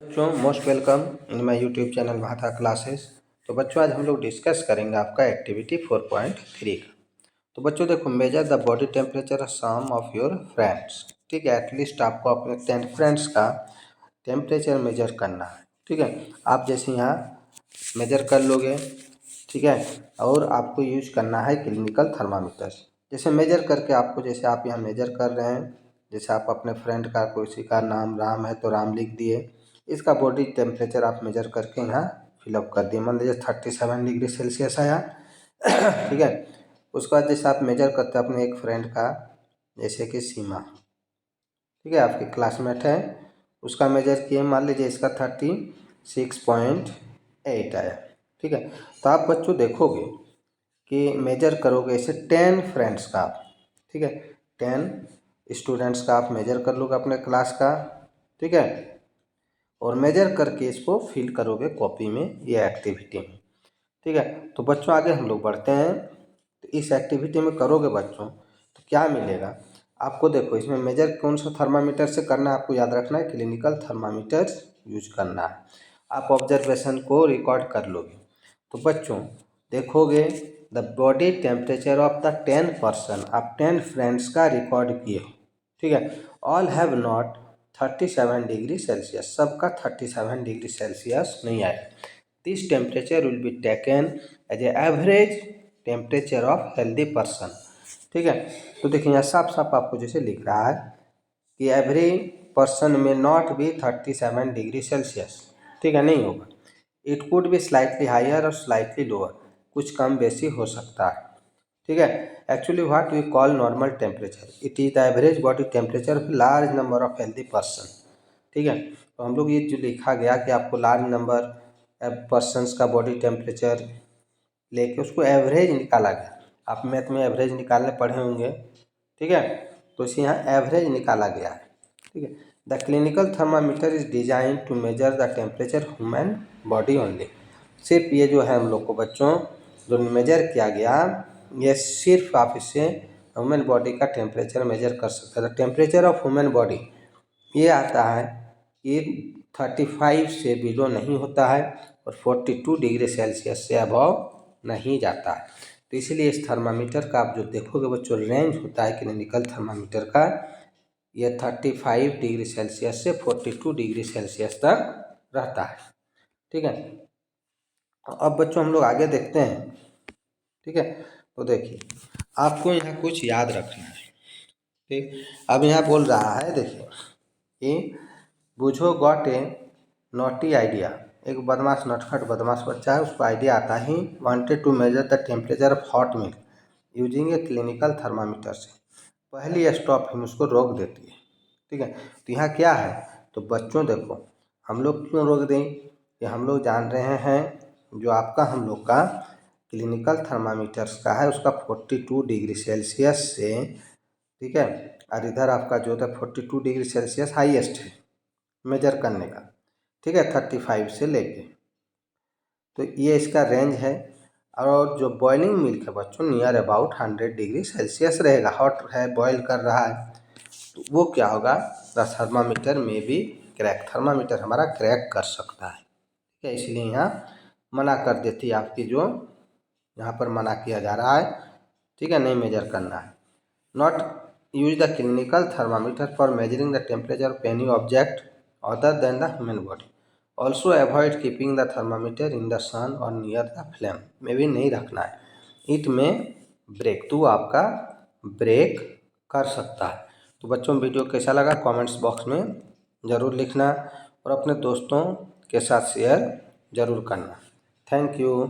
बच्चों most welcome in my YouTube channel Bhatha classes. तो बच्चों आज हम लोग डिस्कस करेंगे आपका एक्टिविटी 4.3 का। तो बच्चों देखो, measure the body temperature some of your friends. ठीक है, एटलीस्ट आपको अपने 10 फ्रेंड्स का टेम्परेचर मेजर करना है। ठीक है, आप जैसे यहाँ मेजर कर लोगे, ठीक है, और आपको यूज करना है क्लिनिकल थर्मामीटर। जैसे मेजर करके आपको, जैसे आप यहाँ मेजर कर रहे हैं, जैसे आप अपने फ्रेंड का, किसी का नाम राम है तो राम लिख दिए, इसका बॉडी टेम्परेचर आप मेजर करके यहाँ फिलअप कर दिए। मान लीजिए 37 डिग्री सेल्सियस आया। ठीक है, उसके बाद जैसे आप मेजर करते हैं अपने एक फ्रेंड का, जैसे कि सीमा, ठीक है, आपके क्लासमेट है, उसका मेजर किए, मान लीजिए इसका 36.8 आया। ठीक है, तो आप बच्चों देखोगे कि मेजर करोगे इसे 10 फ्रेंड्स का आप, ठीक है, 10 स्टूडेंट्स का आप मेजर कर लोगे अपने क्लास का। ठीक है, और मेजर करके इसको फिल करोगे कॉपी में, ये एक्टिविटी में। ठीक है, तो बच्चों आगे हम लोग बढ़ते हैं। तो इस एक्टिविटी में करोगे बच्चों तो क्या मिलेगा आपको। देखो, इसमें मेजर कौन सा थर्मामीटर से करना है, आपको याद रखना है क्लिनिकल थर्मामीटर यूज करना है। आप ऑब्जर्वेशन को रिकॉर्ड कर लोगे। तो बच्चों देखोगे, the body temperature of the 10 person, आप 10 फ्रेंड्स का रिकॉर्ड किए। ठीक है, all have not 37 degree Celsius, सबका 37 डिग्री सेल्सियस नहीं आए। This temperature will be taken as a average temperature of healthy person. ठीक है, तो देखिए यहाँ साफ साफ आपको जैसे लिख रहा है कि every person may not be 37 degree Celsius. ठीक है, नहीं होगा। It could be slightly higher और स्लाइटली लोअर, कुछ कम बेसी हो सकता है। ठीक है, actually what we call normal temperature, it is the average body temperature of large number of healthy person. ठीक है, तो हम लोग ये जो लिखा गया कि आपको लार्ज नंबर पर्सन्स का बॉडी टेम्परेचर लेके उसको एवरेज निकाला गया। आप मैथ में एवरेज निकालने पढ़े होंगे। ठीक है, तो इसे यहाँ एवरेज निकाला गया है। ठीक है, the clinical thermometer is design to measure the temperature human body only. सिर्फ ये जो है हम लोग को बच्चों जो मेजर किया गया, ये सिर्फ आप इससे ह्यूमन बॉडी का टेम्परेचर मेजर कर सकते हैं। टेम्परेचर ऑफ ह्यूमन बॉडी ये आता है कि 35 से बिलो नहीं होता है और 42 डिग्री सेल्सियस से अबव नहीं जाता है। तो इसीलिए इस थर्मामीटर का आप जो देखोगे बच्चों, रेंज होता है क्लिनिकल थर्मामीटर का, ये 35 डिग्री सेल्सियस से 42 डिग्री सेल्सियस तक रहता है। ठीक है, अब बच्चों हम लोग आगे देखते हैं। ठीक है, तो देखिए आपको यहाँ कुछ याद रखना है। ठीक, अब यहाँ बोल रहा है, देखिए कि बूझो गॉट ए नॉटी आइडिया, एक बदमाश नटखट बदमाश बच्चा है, उसको आइडिया आता ही wanted to measure the temperature of hot milk using a clinical thermometer से। पहली स्टॉप हम उसको रोक देती है। ठीक है, तो यहाँ क्या है, तो बच्चों देखो हम लोग क्यों रोक दें, कि हम लोग जान रहे हैं जो आपका हम लोग का क्लिनिकल थर्मामीटर्स का है उसका 42 डिग्री सेल्सियस से, ठीक है, और इधर आपका जो था 42 डिग्री सेल्सियस हाईएस्ट है मेजर करने का। ठीक है, 35 से लेके, तो ये इसका रेंज है। और जो बॉइलिंग मिल्क है बच्चों नियर अबाउट 100 डिग्री सेल्सियस रहेगा, हॉट है, बॉयल कर रहा है, तो वो क्या होगा, द थर्मामीटर में भी क्रैक, थर्मामीटर हमारा क्रैक कर सकता है। ठीक है, इसलिए यहाँ मना कर देती है आपकी, जो यहाँ पर मना किया जा रहा है। ठीक है, नहीं मेजर करना है। Not use the clinical thermometer for measuring the temperature of any object other than the human body. Also avoid keeping the thermometer in the sun और नियर द फ्लेम, में भी नहीं रखना है। इट में ब्रेक, तो आपका ब्रेक कर सकता है। तो बच्चों वीडियो कैसा लगा कमेंट्स बॉक्स में ज़रूर लिखना और अपने दोस्तों के साथ शेयर ज़रूर करना। Thank you.